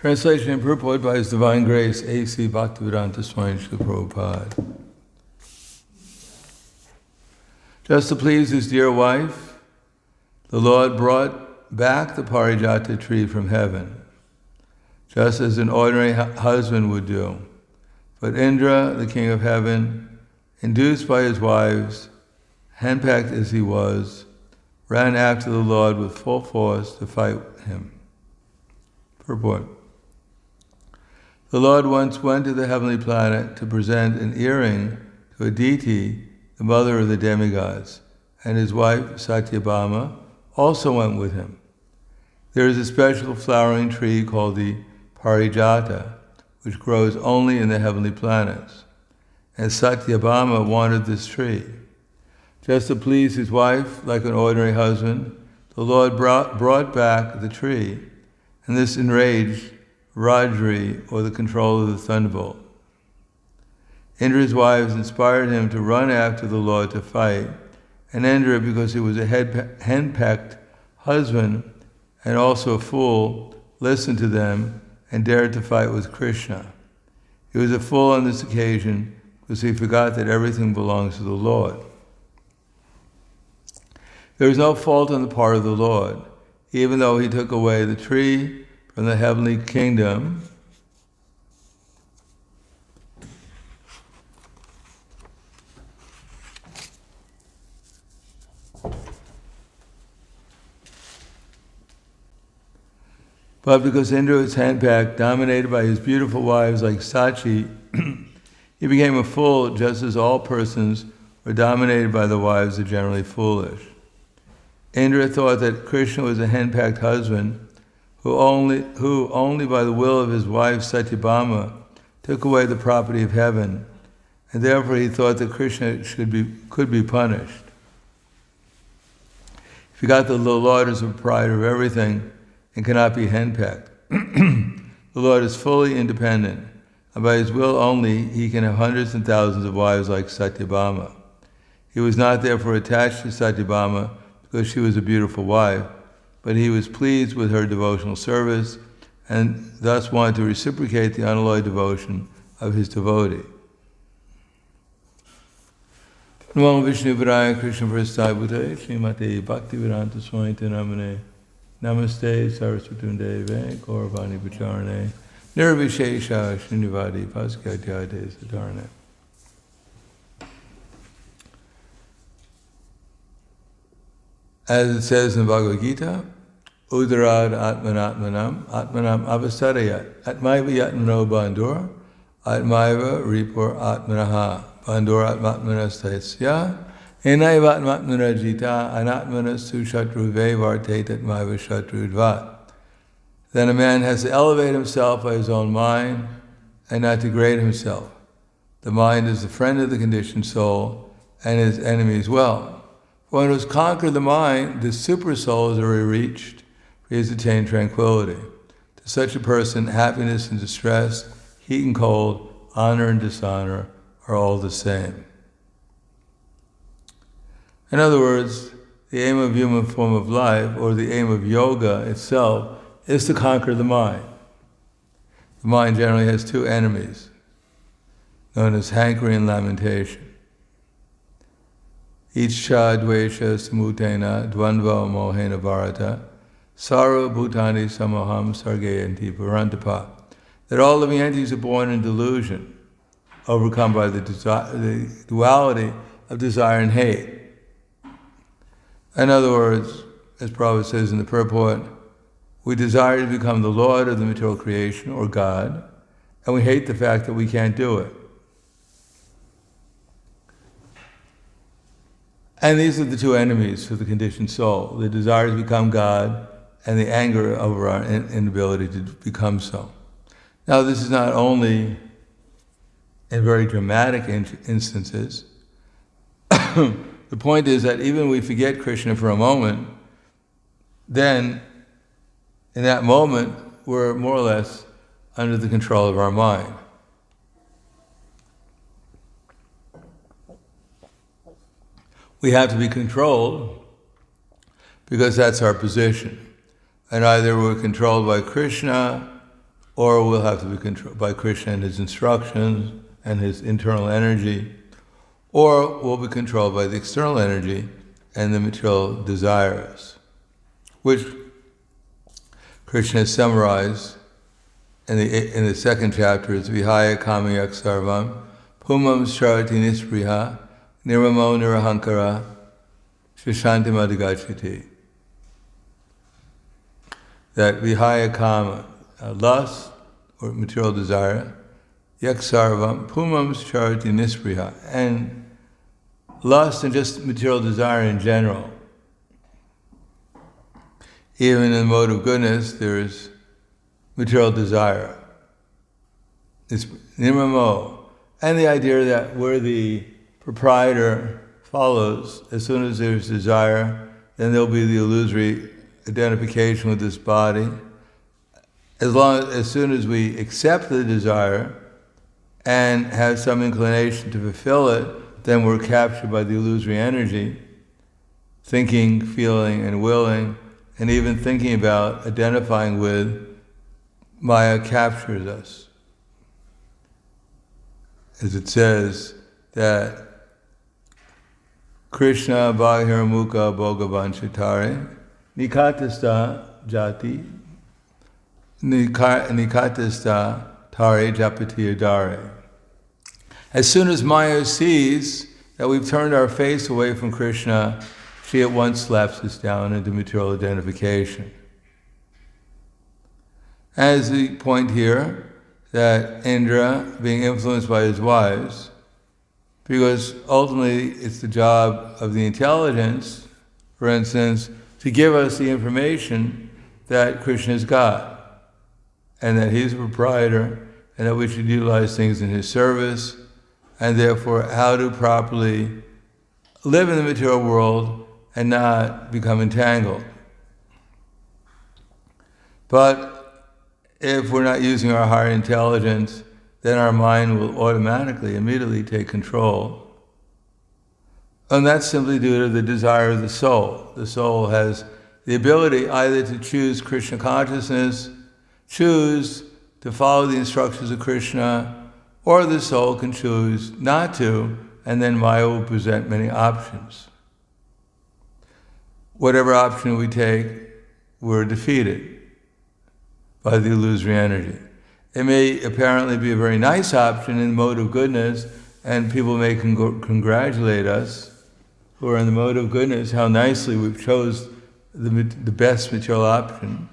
Translation and purport by His Divine Grace, A.C. Bhaktivedanta Swami Srila Prabhupada. Just to please his dear wife, the Lord brought back the Parijata tree from heaven, just as an ordinary husband would do. But Indra, the king of heaven, induced by his wives, handpacked as he was, ran after the Lord with full force to fight him. Purport. The Lord once went to the heavenly planet to present an earring to Aditi, the mother of the demigods, and his wife, Satyabhama, also went with him. There is a special flowering tree called the Parijata, which grows only in the heavenly planets. And Satyabhama wanted this tree. Just to please his wife, like an ordinary husband, the Lord brought back the tree, and this enraged Rajri, or the control of the thunderbolt. Indra's wives inspired him to run after the Lord to fight, and Indra, because he was a henpecked husband and also a fool, listened to them and dared to fight with Krishna. He was a fool on this occasion because he forgot that everything belongs to the Lord. There was no fault on the part of the Lord, even though he took away the tree from the heavenly kingdom. But because Indra was handpacked, dominated by his beautiful wives like Sachi, he became a fool, just as all persons who are dominated by the wives are generally foolish. Indra thought that Krishna was a henpacked husband who only by the will of his wife Satyabhama took away the property of heaven, and therefore he thought that Krishna could be punished. He forgot that the Lord is the proprietor of everything and cannot be henpecked. The Lord is fully independent, and by his will only he can have hundreds and thousands of wives like Satyabhama. He was not therefore attached to Satyabhama because she was a beautiful wife, but he was pleased with her devotional service and thus wanted to reciprocate the unalloyed devotion of his devotee. Namo Vishnu Padaya Krishna Prasthaya Bhutale Srimate Bhaktivedanta Swami Namane Namaste Saraswati Deve Gauravani Pacharane Nirvishesha Srinivadi Paskatyate Satarane. As it says in the Bhagavad Gita, Udarad Atmanatmanam Atmanam Avasarayat Atmaiva Yatmano Bandura Atmaiva Ripur Atmanaha Bandura Atmanastasya Enaiva Atmatmana Jita Anatmana Sushatruve Varte Tatmaiva Shatrudvat. Then a man has to elevate himself by his own mind and not degrade himself. The mind is the friend of the conditioned soul and his enemy as well. One who has conquered the mind, the super soul is already reached, for he has attained tranquility. To such a person, happiness and distress, heat and cold, honor and dishonor are all the same. In other words, the aim of human form of life, or the aim of yoga itself, is to conquer the mind. The mind generally has two enemies, known as hankering and lamentation. Ichcha dvesha samutena dvandva mohena bharata sarva bhutani samoham sargayanti parantapa. That all living entities are born in delusion, overcome by the duality of desire and hate. In other words, as Prabhupada says in the purport, we desire to become the Lord of the material creation, or God, and we hate the fact that we can't do it. And these are the two enemies for the conditioned soul, the desire to become God and the anger over our inability to become so. Now, this is not only in very dramatic instances. The point is that even we forget Krishna for a moment, then in that moment we're more or less under the control of our mind. We have to be controlled because that's our position. And either we're controlled by Krishna or we'll have to be controlled by Krishna and his instructions and his internal energy, or we'll be controlled by the external energy and the material desires, which Krishna has summarized in the second chapter as Vihaya Kamayak Sarvam, Pumam Sharati Nispriha, Niramo Nirahankara, Shashanti Madhigachiti. That Vihaya Kama, lust or material desire, Yaksarvam, Pumam Sharati Nispriha, and lust and just material desire in general. Even in the mode of goodness, there is material desire. It's nirmamo. And the idea that where the proprietor follows, as soon as there's desire, then there'll be the illusory identification with this body. As soon as we accept the desire and have some inclination to fulfill it, then we're captured by the illusory energy, thinking, feeling, and willing, and even thinking about identifying with Maya captures us. As it says that Krishna Bhahiramukha Bhogavanchitare Nikatasta Jati Nikatasta Tare Japati Adare. As soon as Maya sees that we've turned our face away from Krishna, she at once slaps us down into material identification. As the point here, that Indra, being influenced by his wives, because ultimately it's the job of the intelligence, for instance, to give us the information that Krishna is God, and that he's a proprietor, and that we should utilize things in his service, and therefore how to properly live in the material world and not become entangled. But if we're not using our higher intelligence, then our mind will automatically, immediately take control. And that's simply due to the desire of the soul. The soul has the ability either to choose Krishna consciousness, choose to follow the instructions of Krishna, or the soul can choose not to, and then Maya will present many options. Whatever option we take, we're defeated by the illusory energy. It may apparently be a very nice option in the mode of goodness, and people may congratulate us who are in the mode of goodness, how nicely we've chose the best material option.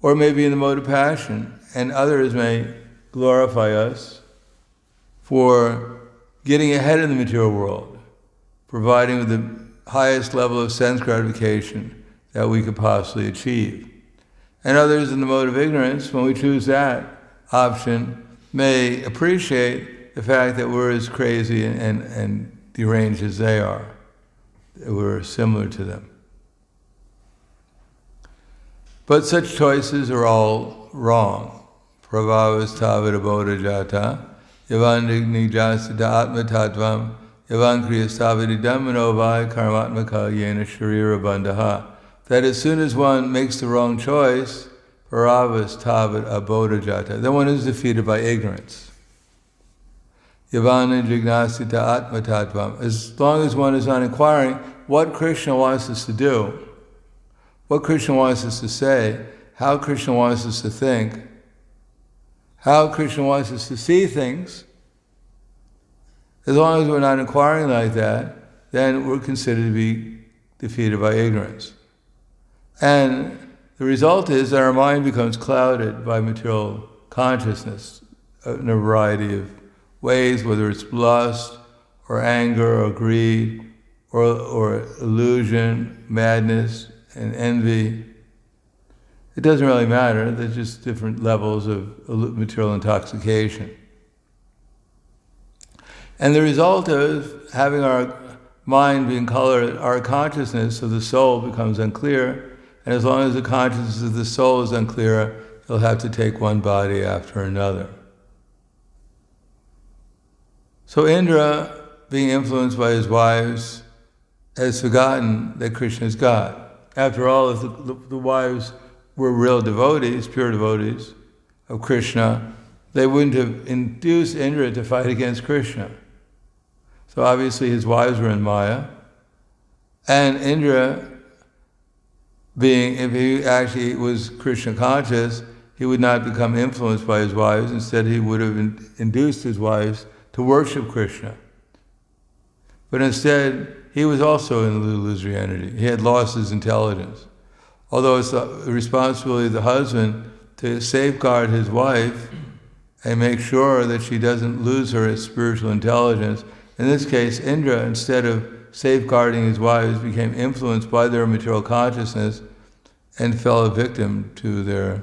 Or maybe in the mode of passion, and others may glorify us for getting ahead in the material world, providing with the highest level of sense gratification that we could possibly achieve. And others in the mode of ignorance, when we choose that option, may appreciate the fact that we're as crazy and deranged as they are. We're similar to them. But such choices are all wrong. Pravavastavita bodha jata, yavan nijasita atma tattvam, yavan kriyastavita dhammanovai karmatmaka yena sharira bandhaha. That as soon as one makes the wrong choice, paravas-tavat abodha jata, then one is defeated by ignorance. Yavana jignasita atma tattvam. As long as one is not inquiring what Krishna wants us to do, what Krishna wants us to say, how Krishna wants us to think, how Krishna wants us to see things, as long as we're not inquiring like that, then we're considered to be defeated by ignorance. And the result is that our mind becomes clouded by material consciousness in a variety of ways, whether it's lust, or anger, or greed, or illusion, madness, and envy. It doesn't really matter. There's just different levels of material intoxication. And the result of having our mind being colored, our consciousness of the soul becomes unclear. And as long as the consciousness of the soul is unclear, he'll have to take one body after another. So Indra, being influenced by his wives, has forgotten that Krishna is God. After all, if the wives were real devotees, pure devotees, of Krishna, they wouldn't have induced Indra to fight against Krishna. So obviously his wives were in Maya, and Indra, if he actually was Krishna conscious, he would not become influenced by his wives. Instead, he would have induced his wives to worship Krishna. But instead, he was also in the illusory energy. He had lost his intelligence. Although it's the responsibility of the husband to safeguard his wife and make sure that she doesn't lose her spiritual intelligence. In this case, Indra, instead of safeguarding his wives, became influenced by their material consciousness and fell a victim to their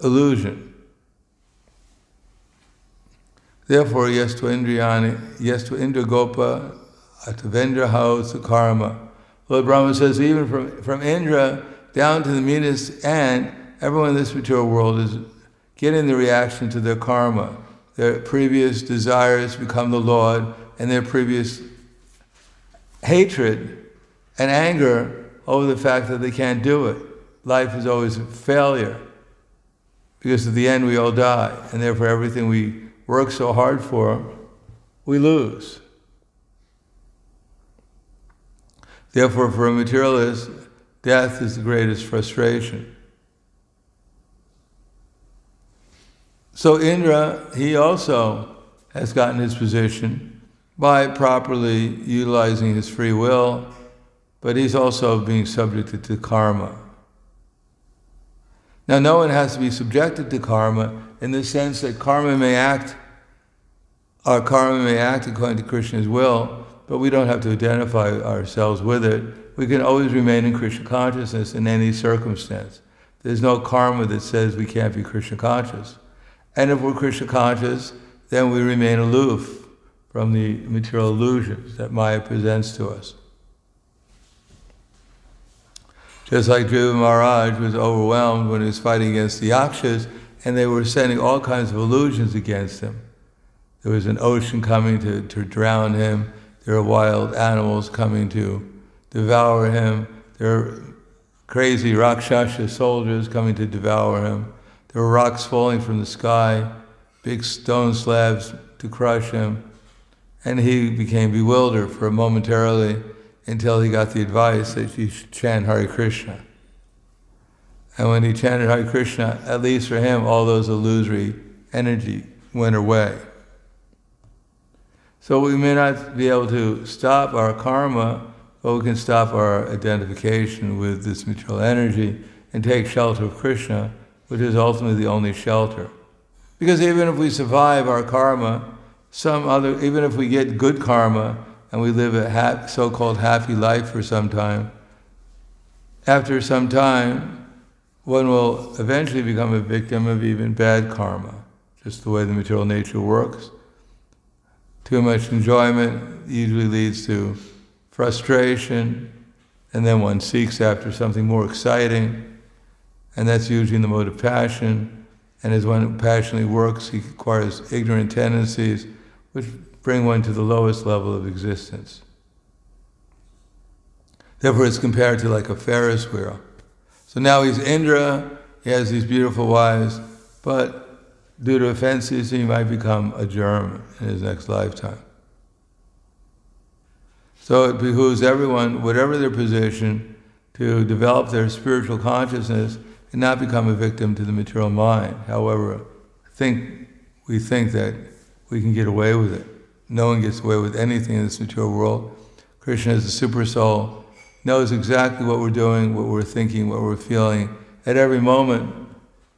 illusion. Therefore, yestu Indra Gopa atavendra house karma. Lord Brahma says even from Indra down to the meanest ant, everyone in this material world is getting the reaction to their karma. Their previous desires become the Lord, and their previous hatred and anger over the fact that they can't do it. Life is always a failure, because at the end we all die, and therefore everything we work so hard for, we lose. Therefore, for a materialist, death is the greatest frustration. So Indra, he also has gotten his position by properly utilizing his free will, but he's also being subjected to karma. Now, no one has to be subjected to karma in the sense that karma may act according to Krishna's will, but we don't have to identify ourselves with it. We can always remain in Krishna consciousness in any circumstance. There's no karma that says we can't be Krishna conscious. And if we're Krishna conscious, then we remain aloof from the material illusions that Maya presents to us. Just like Dhruva Maharaj was overwhelmed when he was fighting against the Yakshas, and they were sending all kinds of illusions against him. There was an ocean coming to drown him. There were wild animals coming to devour him. There were crazy Rakshasa soldiers coming to devour him. There were rocks falling from the sky, big stone slabs to crush him. And he became bewildered for momentarily until he got the advice that you should chant Hare Krishna. And when he chanted Hare Krishna, at least for him, all those illusory energy went away. So we may not be able to stop our karma, but we can stop our identification with this material energy and take shelter of Krishna, which is ultimately the only shelter. Because even if we survive our karma, even if we get good karma and we live a so-called happy life for some time, after some time, one will eventually become a victim of even bad karma, just the way the material nature works. Too much enjoyment usually leads to frustration, and then one seeks after something more exciting, and that's usually in the mode of passion. And as one passionately works, he acquires ignorant tendencies, which bring one to the lowest level of existence. Therefore, it's compared to like a Ferris wheel. So now he's Indra, he has these beautiful wives, but due to offenses, he might become a germ in his next lifetime. So it behooves everyone, whatever their position, to develop their spiritual consciousness and not become a victim to the material mind. However, we think that we can get away with it. No one gets away with anything in this material world. Krishna is the super soul, knows exactly what we're doing, what we're thinking, what we're feeling at every moment.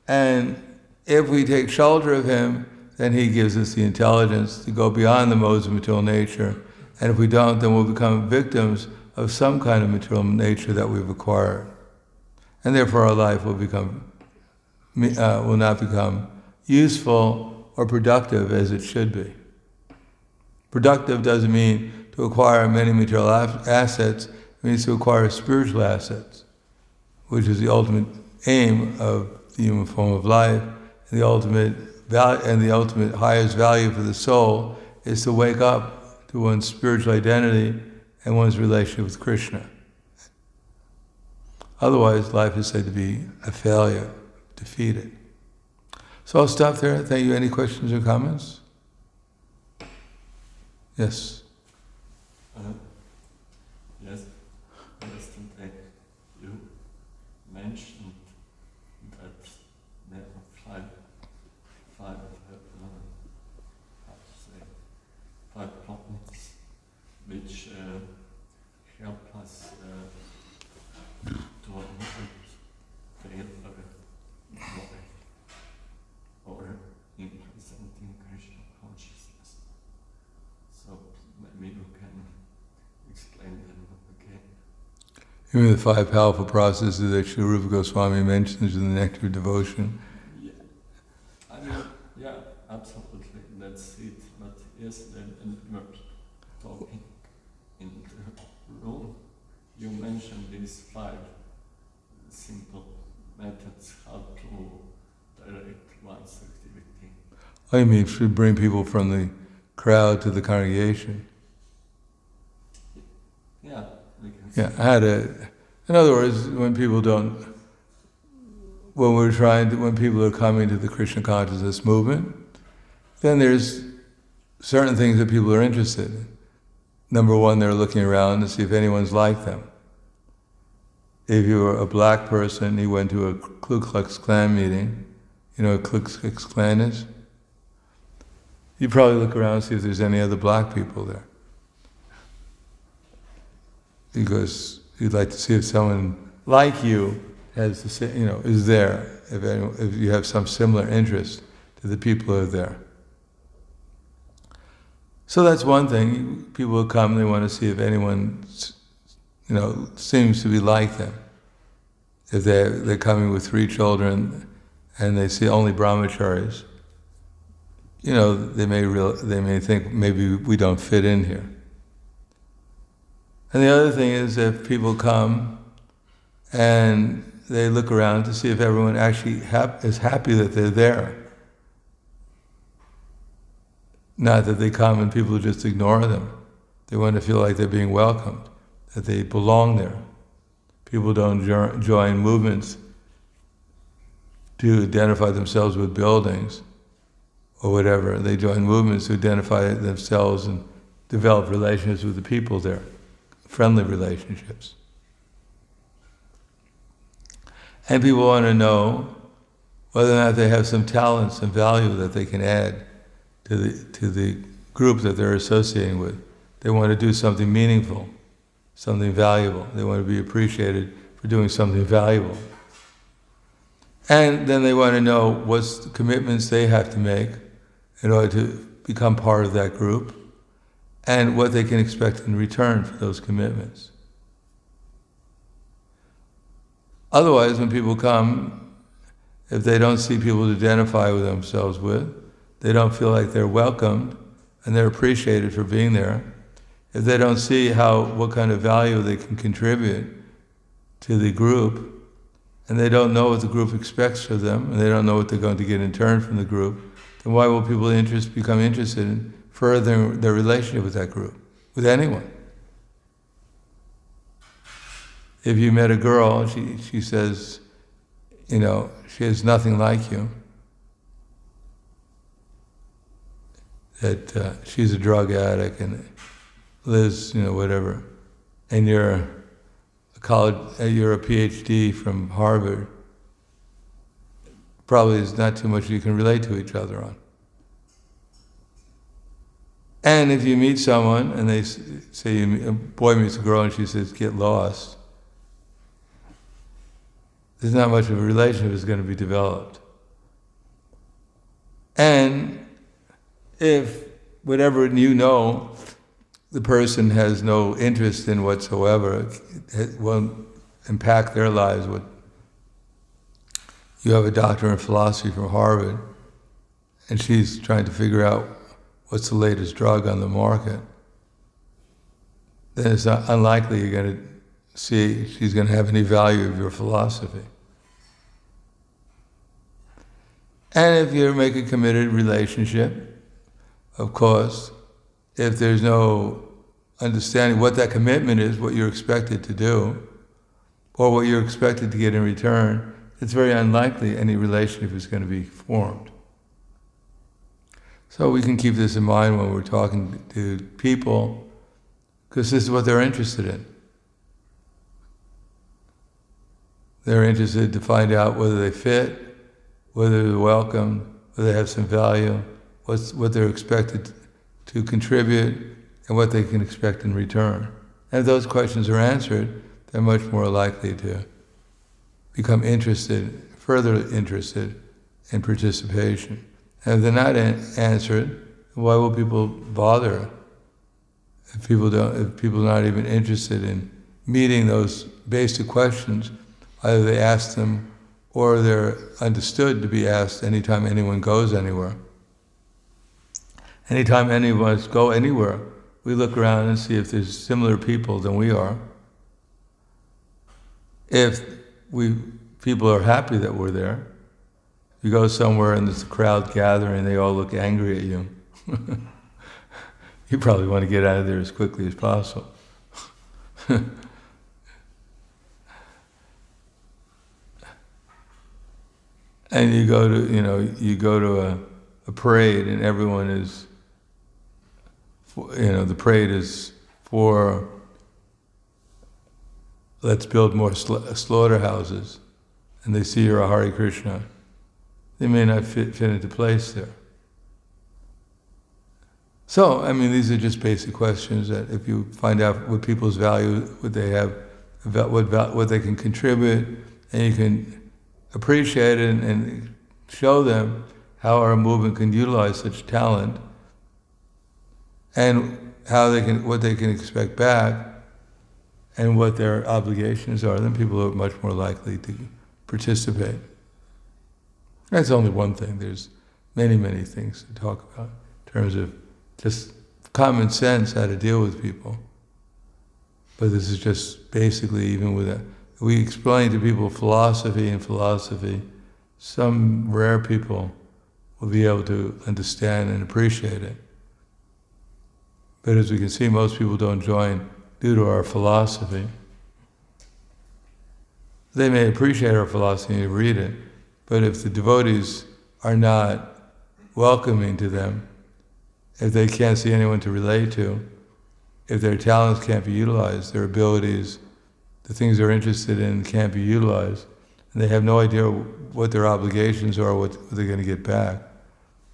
And if we take shelter of him, then he gives us the intelligence to go beyond the modes of material nature. And if we don't, then we'll become victims of some kind of material nature that we've acquired. And therefore our life will not become useful or productive as it should be. Productive doesn't mean to acquire many material assets, it means to acquire spiritual assets, which is the ultimate aim of the human form of life, and the ultimate highest value for the soul is to wake up to one's spiritual identity and one's relationship with Krishna. Otherwise, life is said to be a failure. defeat it. So I'll stop there. Thank you. Any questions or comments? Yes. Yes. Yesterday you mentioned that there are five problems which help us to avoid fail or in presenting Krishna consciousness. So maybe you can explain them again. You mean the 5 powerful processes that Sri Rupa Goswami mentions in the Nectar of Devotion? Yeah, I mean, yeah, absolutely, that's it. But yesterday when we were talking in the room, you mentioned these 5 simple methods how to direct one's activity. Oh, you mean to bring people from the crowd to the congregation? Yeah, we can Yeah, in other words, when people are coming to the Krishna consciousness movement, then there's certain things that people are interested in. Number one, they're looking around to see if anyone's like them. If you were a black person, you went to a Ku Klux Klan meeting, you know what Ku Klux Klan is? You probably look around and see if there's any other black people there. Because you'd like to see if someone like you has the same, is there, if you have some similar interest to the people who are there. So that's one thing. People will come, they want to see if anyone, seems to be like them. If they're coming with 3 children and they see only brahmacharis, they may think maybe we don't fit in here. And the other thing is if people come and they look around to see if everyone actually is happy that they're there. Not that they come and people just ignore them. They want to feel like they're being welcomed, that they belong there. People don't join movements to identify themselves with buildings or whatever. They join movements to identify themselves and develop relationships with the people there, friendly relationships. And people want to know whether or not they have some talents and value that they can add to the group that they're associating with. They want to do something meaningful, something valuable. They want to be appreciated for doing something valuable. And then they want to know what's the commitments they have to make in order to become part of that group, and what they can expect in return for those commitments. Otherwise, when people come, if they don't see people to identify with themselves with, they don't feel like they're welcomed and they're appreciated for being there. If they don't see what kind of value they can contribute to the group, and they don't know what the group expects of them, and they don't know what they're going to get in turn from the group, then why will people become interested in furthering their relationship with that group, with anyone? If you met a girl and she says, she has nothing like you, that she's a drug addict and lives, whatever, and you're a PhD from Harvard, probably there's not too much you can relate to each other on. And if you meet someone and they say, a boy meets a girl and she says, get lost, there's not much of a relationship that's going to be developed. And if whatever the person has no interest in whatsoever, it won't impact their lives. You have a doctor in philosophy from Harvard, and she's trying to figure out what's the latest drug on the market, then it's not unlikely you're going to see she's going to have any value of your philosophy. And if you make a committed relationship, of course, if there's no understanding what that commitment is, what you're expected to do, or what you're expected to get in return, it's very unlikely any relationship is going to be formed. So we can keep this in mind when we're talking to people, because this is what they're interested in. They're interested to find out whether they fit, whether they're welcome, whether they have some value, what they're expected to contribute, and what they can expect in return. And if those questions are answered, they're much more likely to become further interested in participation. And if they're not answered, why will people bother if people are not even interested in meeting those basic questions? Either they ask them or they're understood to be asked anytime anyone goes anywhere. Anytime any of us go anywhere, we look around and see if there's similar people than we are. If people are happy that we're there. You go somewhere and there's a crowd gathering, they all look angry at you. You probably want to get out of there as quickly as possible. And you go to a parade, and everyone is, the parade is for let's build more slaughterhouses, and they see you're a Hare Krishna. They may not fit into place there. So, these are just basic questions that if you find out what people's value, what they have, what they can contribute, and you can appreciate it and show them how our movement can utilize such talent, and what they can expect back, and what their obligations are, then people are much more likely to participate. That's only one thing. There's many, many things to talk about in terms of just common sense, how to deal with people. But this is just basically, even with we explain to people philosophy, some rare people will be able to understand and appreciate it. But as we can see, most people don't join due to our philosophy. They may appreciate our philosophy and read it, but if the devotees are not welcoming to them, if they can't see anyone to relate to, if their talents can't be utilized, their abilities, the things they're interested in can't be utilized, and they have no idea what their obligations are, what they're going to get back,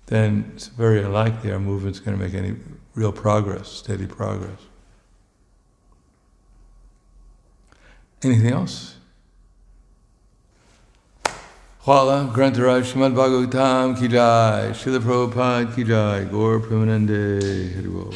then it's very unlikely our movement's going to make any real progress, steady progress. Anything else? Hwala, Grantaraj, Srimad Bhagavatam ki jai, Srila Prabhupada ki jai, Gaur Premanande, Hari Bol.